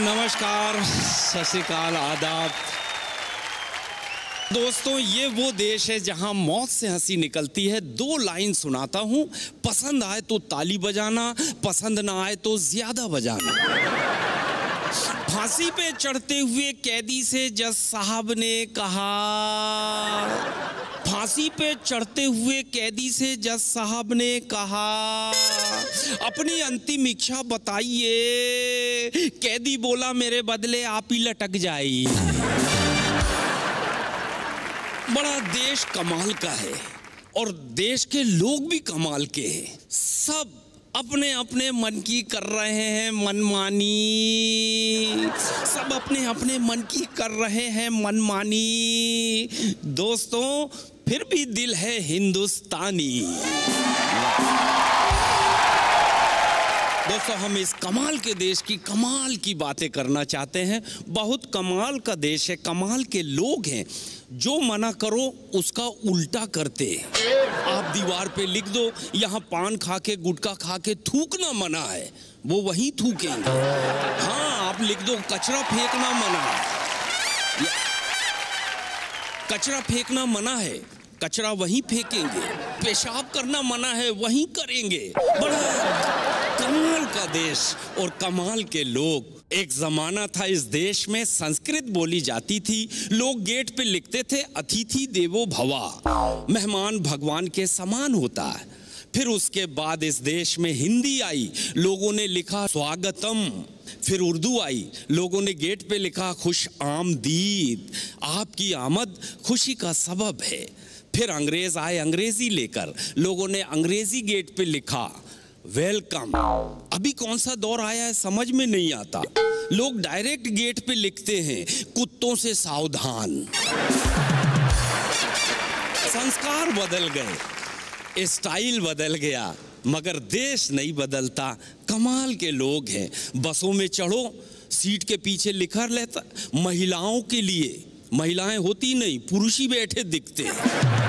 नमस्कार, सत श्री अकाल, आदाब। दोस्तों, ये वो देश है जहां मौत से हंसी निकलती है। दो लाइन सुनाता हूं, पसंद आए तो ताली बजाना, पसंद ना आए तो ज्यादा बजाना। फांसी पे चढ़ते हुए कैदी से जज साहब ने कहा, फांसी पे चढ़ते हुए कैदी से जज साहब ने कहा, अपनी अंतिम इच्छा बताइए। कैदी बोला, मेरे बदले आप ही लटक जाइए। बड़ा देश कमाल का है और देश के लोग भी कमाल के हैं। सब अपने अपने मन की कर रहे हैं मनमानी, सब अपने अपने मन की कर रहे हैं मनमानी। दोस्तों, फिर भी दिल है हिंदुस्तानी। दोस्तों, हम इस कमाल के देश की कमाल की बातें करना चाहते हैं। बहुत कमाल का देश है, कमाल के लोग हैं। जो मना करो उसका उल्टा करते। आप दीवार पे लिख दो, यहाँ पान खा के गुटखा खा के थूकना मना है, वो वहीं थूकेंगे। हाँ, आप लिख दो, कचरा फेंकना मना है, कचरा फेंकना मना है, कचरा वहीं फेंकेंगे। पेशाब करना मना है, वहीं करेंगे। बड़ा कमाल का देश और कमाल के लोग। एक जमाना था इस देश में संस्कृत बोली जाती थी। लोग गेट पे लिखते थे, अतिथि देवो भवा, मेहमान भगवान के समान होता है। फिर उसके बाद इस देश में हिंदी आई, लोगों ने लिखा स्वागतम। फिर उर्दू आई, लोगों ने गेट पे लिखा खुश आमदीद, आपकी आमद खुशी का सबब है। फिर अंग्रेज आए अंग्रेजी लेकर, लोगों ने अंग्रेजी गेट पे लिखा वेलकम। अभी कौन सा दौर आया है समझ में नहीं आता। लोग डायरेक्ट गेट पे लिखते हैं, कुत्तों से सावधान। संस्कार बदल गए, स्टाइल बदल गया, मगर देश नहीं बदलता। कमाल के लोग हैं। बसों में चढ़ो, सीट के पीछे लिखा रहता महिलाओं के लिए। महिलाएं होती नहीं, पुरुष ही बैठे दिखते हैं।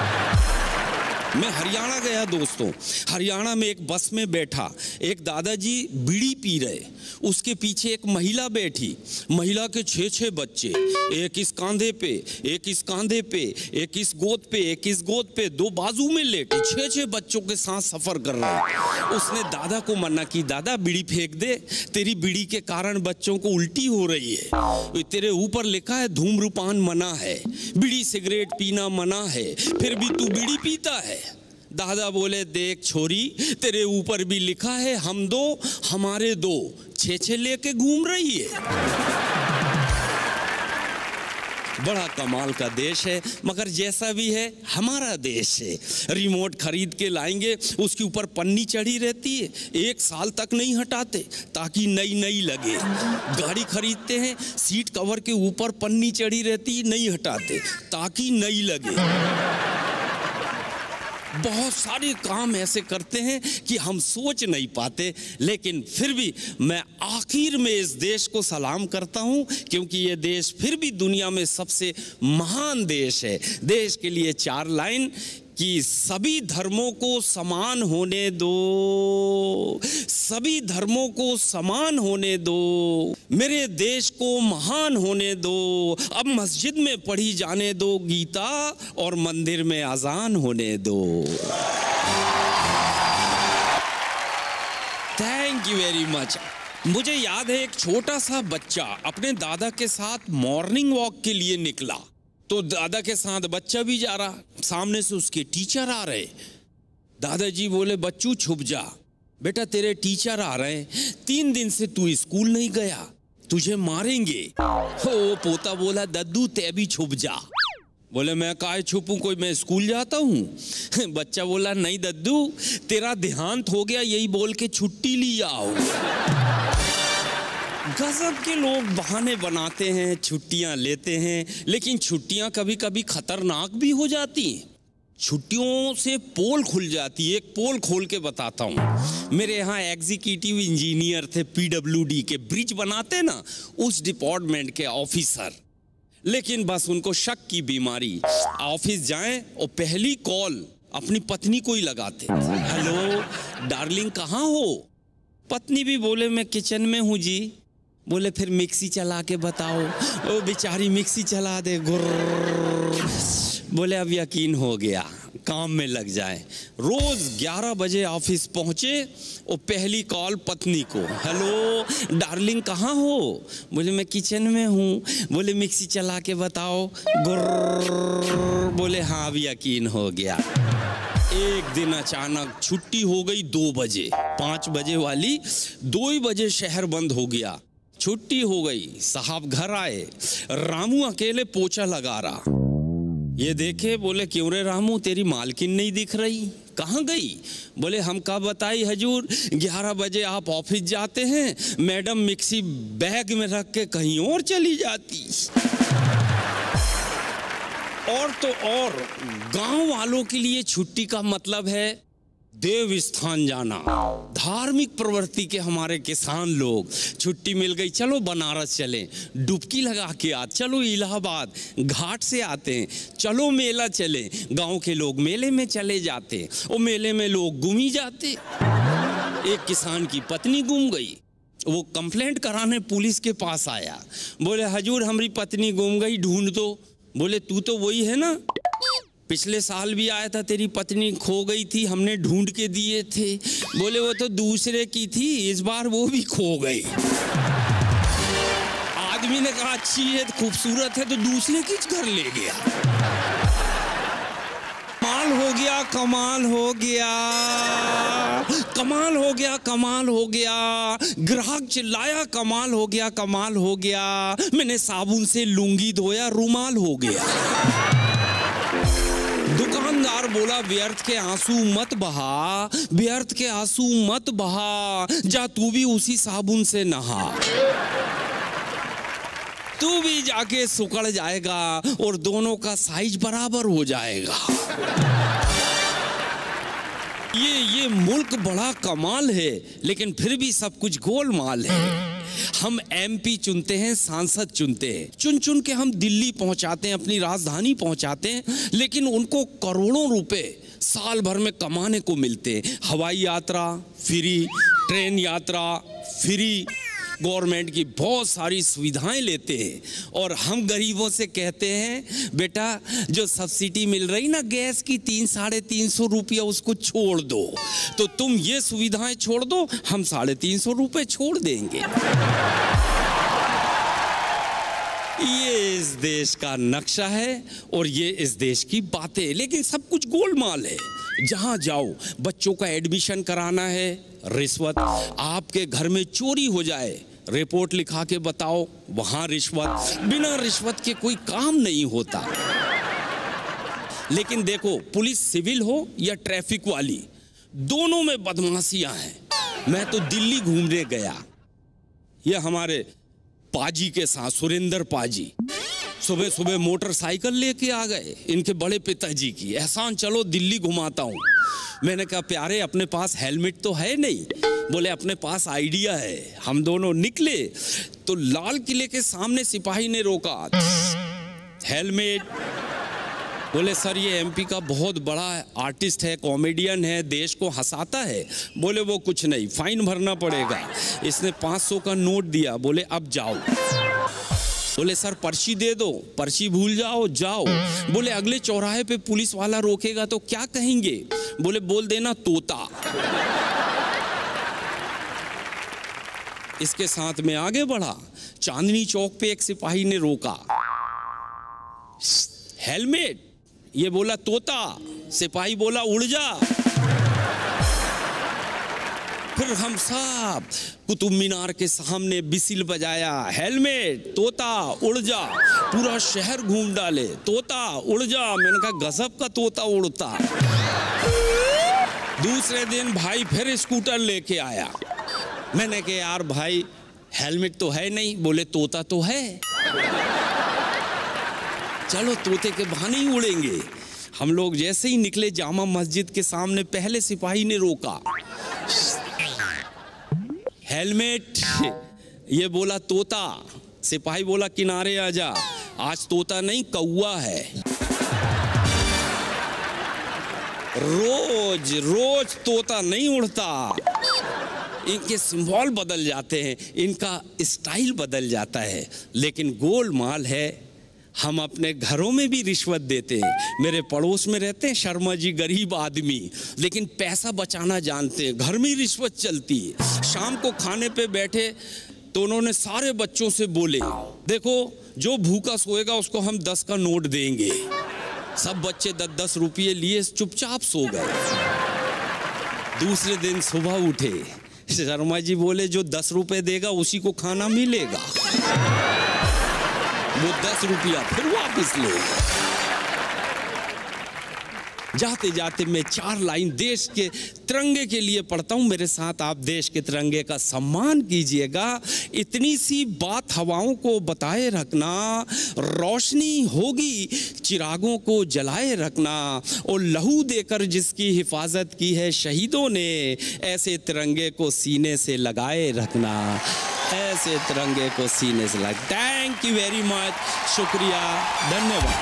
मैं हरियाणा गया दोस्तों, हरियाणा में एक बस में बैठा, एक दादाजी बीड़ी पी रहे, उसके पीछे एक महिला बैठी। महिला के 6 बच्चे, एक इस कांधे पे, एक इस कांधे पे, एक इस गोद पे, एक इस गोद पे, 2 बाजू में लेटे 6 बच्चों के साथ सफर कर रहे हैं। उसने दादा को मना की, दादा बीड़ी फेंक दे, तेरी बीड़ी के कारण बच्चों को उल्टी हो रही है। तेरे ऊपर लिखा है धूम्रपान मना है, बीड़ी सिगरेट पीना मना है, फिर भी तू बीड़ी पीता है। दादा बोले, देख छोरी, तेरे ऊपर भी लिखा है हम दो हमारे दो, 6 लेके घूम रही है। बड़ा कमाल का देश है, मगर जैसा भी है हमारा देश है। रिमोट खरीद के लाएंगे, उसके ऊपर पन्नी चढ़ी रहती है, 1 साल तक नहीं हटाते ताकि नई नई लगे। गाड़ी खरीदते हैं, सीट कवर के ऊपर पन्नी चढ़ी रहती है, नहीं हटाते ताकि नई लगे। बहुत सारे काम ऐसे करते हैं कि हम सोच नहीं पाते, लेकिन फिर भी मैं आखिर में इस देश को सलाम करता हूं, क्योंकि ये देश फिर भी दुनिया में सबसे महान देश है। देश के लिए 4 लाइन कि सभी धर्मों को समान होने दो, सभी धर्मों को समान होने दो, मेरे देश को महान होने दो। अब मस्जिद में पढ़ी जाने दो गीता और मंदिर में अजान होने दो। Thank you very much. मुझे याद है एक छोटा सा बच्चा अपने दादा के साथ मॉर्निंग वॉक के लिए निकला, तो दादा के साथ बच्चा भी जा रहा, सामने से उसके टीचर आ रहे। दादाजी बोले, बच्चू छुप जा, बेटा तेरे टीचर आ रहे हैं, 3 दिन से तू स्कूल नहीं गया, तुझे मारेंगे। ओ पोता बोला, दद्दू ते भी छुप जा। बोले, मैं काहे छुपूं, कोई मैं स्कूल जाता हूँ। बच्चा बोला, नहीं दद्दू, तेरा देहांत हो गया, यही बोल के छुट्टी ली आओ। गजब के लोग बहाने बनाते हैं, छुट्टियां लेते हैं, लेकिन छुट्टियां कभी कभी खतरनाक भी हो जाती हैं। छुट्टियों से पोल खुल जाती है। एक पोल खोल के बताता हूँ। मेरे यहाँ एग्जीक्यूटिव इंजीनियर थे, PWD के, ब्रिज बनाते ना, उस डिपार्टमेंट के ऑफिसर। लेकिन बस उनको शक की बीमारी, ऑफिस जाएं और पहली कॉल अपनी पत्नी को ही लगाते। हेलो डार्लिंग, कहाँ हो? पत्नी भी बोले, मैं किचन में हूँ जी। बोले फिर मिक्सी चला के बताओ। वो बेचारी मिक्सी चला दे, गुर्र। बोले अब यकीन हो गया, काम में लग जाए। रोज 11 बजे ऑफिस पहुंचे और पहली कॉल पत्नी को, हेलो डार्लिंग कहाँ हो? बोले मैं किचन में हूँ। बोले मिक्सी चला के बताओ, गुर्र। बोले हाँ अब यकीन हो गया। एक दिन अचानक छुट्टी हो गई 2 बजे, 5 बजे वाली 2 ही बजे शहर बंद हो गया। छुट्टी हो गई, साहब घर आए, रामू अकेले पोछा लगा रहा। ये देखे, बोले क्यों रे रामू, तेरी मालकिन नहीं दिख रही, कहाँ गई? बोले हम कब बताई हजूर, 11 बजे आप ऑफिस जाते हैं, मैडम मिक्सी बैग में रख के कहीं और चली जाती। और तो और गांव वालों के लिए छुट्टी का मतलब है देव स्थान जाना। धार्मिक प्रवृत्ति के हमारे किसान लोग, छुट्टी मिल गई चलो बनारस चलें, डुबकी लगा के आते, चलो इलाहाबाद घाट से आते हैं, चलो मेला चले। गांव के लोग मेले में चले जाते और मेले में लोग गुमी जाते। एक किसान की पत्नी गुम गई, वो कंप्लेंट कराने पुलिस के पास आया। बोले हजूर हमारी पत्नी गुम गई, ढूंढ दो। बोले तू तो वही है ना, पिछले साल भी आया था, तेरी पत्नी खो गई थी, हमने ढूंढ के दिए थे। बोले वो तो दूसरे की थी, इस बार वो भी खो गई। आदमी ने कहा अच्छी है, खूबसूरत है, तो दूसरे की घर ले गया। कमाल हो गया, कमाल हो गया, कमाल हो गया, कमाल हो गया। ग्राहक चिल्लाया कमाल हो गया, कमाल हो गया। मैंने साबुन से लुंगी धोया, रुमाल हो गया। दुकानदार बोला व्यर्थ के आंसू मत बहा, व्यर्थ के आंसू मत बहा, जा तू भी उसी साबुन से नहा, तू भी जाके सुकड़ जाएगा और दोनों का साइज बराबर हो जाएगा। ये मुल्क बड़ा कमाल है, लेकिन फिर भी सब कुछ गोलमाल है। हम एमपी चुनते हैं, सांसद चुनते हैं, चुन चुन के हम दिल्ली पहुंचाते हैं, अपनी राजधानी पहुंचाते हैं, लेकिन उनको करोड़ों रुपए साल भर में कमाने को मिलते हैं। हवाई यात्रा फ्री, ट्रेन यात्रा फ्री, गवर्नमेंट की बहुत सारी सुविधाएं लेते हैं। और हम गरीबों से कहते हैं बेटा जो सब्सिडी मिल रही ना गैस की 300-350 रुपया, उसको छोड़ दो, तो तुम ये सुविधाएं छोड़ दो, हम 350 रुपये छोड़ देंगे। ये इस देश का नक्शा है और ये इस देश की बातें, लेकिन सब कुछ गोलमाल है। जहां जाओ, बच्चों का एडमिशन कराना है, रिश्वत। आपके घर में चोरी हो जाए, रिपोर्ट लिखा के बताओ, वहां रिश्वत। बिना रिश्वत के कोई काम नहीं होता। लेकिन देखो, पुलिस सिविल हो या ट्रैफिक वाली, दोनों में बदमाशियां हैं। मैं तो दिल्ली घूमने गया, ये हमारे पाजी के साथ, सुरेंद्र पाजी सुबह सुबह मोटरसाइकिल लेके आ गए, इनके बड़े पिताजी की। एहसान चलो दिल्ली घुमाता हूँ। मैंने कहा प्यारे अपने पास हेलमेट तो है नहीं? बोले अपने पास आइडिया है। हम दोनों निकले तो लाल किले के सामने सिपाही ने रोका, हेलमेट। बोले सर ये एमपी का बहुत बड़ा आर्टिस्ट है, कॉमेडियन है, देश को हंसाता है। बोले वो कुछ नहीं, फाइन भरना पड़ेगा। इसने 500 का नोट दिया। बोले अब जाओ। बोले सर पर्ची दे दो। पर्ची भूल जाओ, जाओ। बोले अगले चौराहे पे पुलिस वाला रोकेगा तो क्या कहेंगे? बोले बोल देना तोता। इसके साथ में आगे बढ़ा, चांदनी चौक पे एक सिपाही ने रोका, हेलमेट, ये बोला तोता, सिपाही बोला उड़ जा। फिर हम सब कुतुब मीनार के सामने बिसिल बजाया, हेलमेट, तोता उड़ जा। पूरा शहर घूम डाले, तोता उड़ जा। मैंने कहा गजब का तोता उड़ता। दूसरे दिन भाई फिर स्कूटर लेके आया। मैंने कहा यार भाई हेलमेट तो है नहीं। बोले तोता तो है, चलो तोते के बहाने ही उड़ेंगे। हम लोग जैसे ही निकले जामा मस्जिद के सामने, पहले सिपाही ने रोका, हेलमेट, ये बोला तोता। सिपाही बोला किनारे आ जा, आज तोता नहीं कौवा है। रोज रोज तोता नहीं उड़ता। इनके सिंबल बदल जाते हैं, इनका स्टाइल बदल जाता है। लेकिन गोलमाल है, हम अपने घरों में भी रिश्वत देते हैं। मेरे पड़ोस में रहते हैं शर्मा जी, गरीब आदमी, लेकिन पैसा बचाना जानते हैं। घर में रिश्वत चलती है। शाम को खाने पे बैठे तो उन्होंने सारे बच्चों से बोले, देखो जो भूखा सोएगा उसको हम 10 का नोट देंगे। सब बच्चे 10-10 रुपये लिए चुपचाप सो गए। दूसरे दिन सुबह उठे, शर्मा जी बोले जो 10 रुपये देगा उसी को खाना मिलेगा। वो 10 रुपया फिर वापस ले। जाते जाते मैं 4 लाइन देश के तिरंगे के लिए पढ़ता हूँ। मेरे साथ आप देश के तिरंगे का सम्मान कीजिएगा। इतनी सी बात हवाओं को बताए रखना, रोशनी होगी चिरागों को जलाए रखना। और लहू देकर जिसकी हिफाजत की है शहीदों ने, ऐसे तिरंगे को सीने से लगाए रखना, ऐसे तिरंगे को सीने से लगा। थैंक यू वेरी मच, शुक्रिया, धन्यवाद।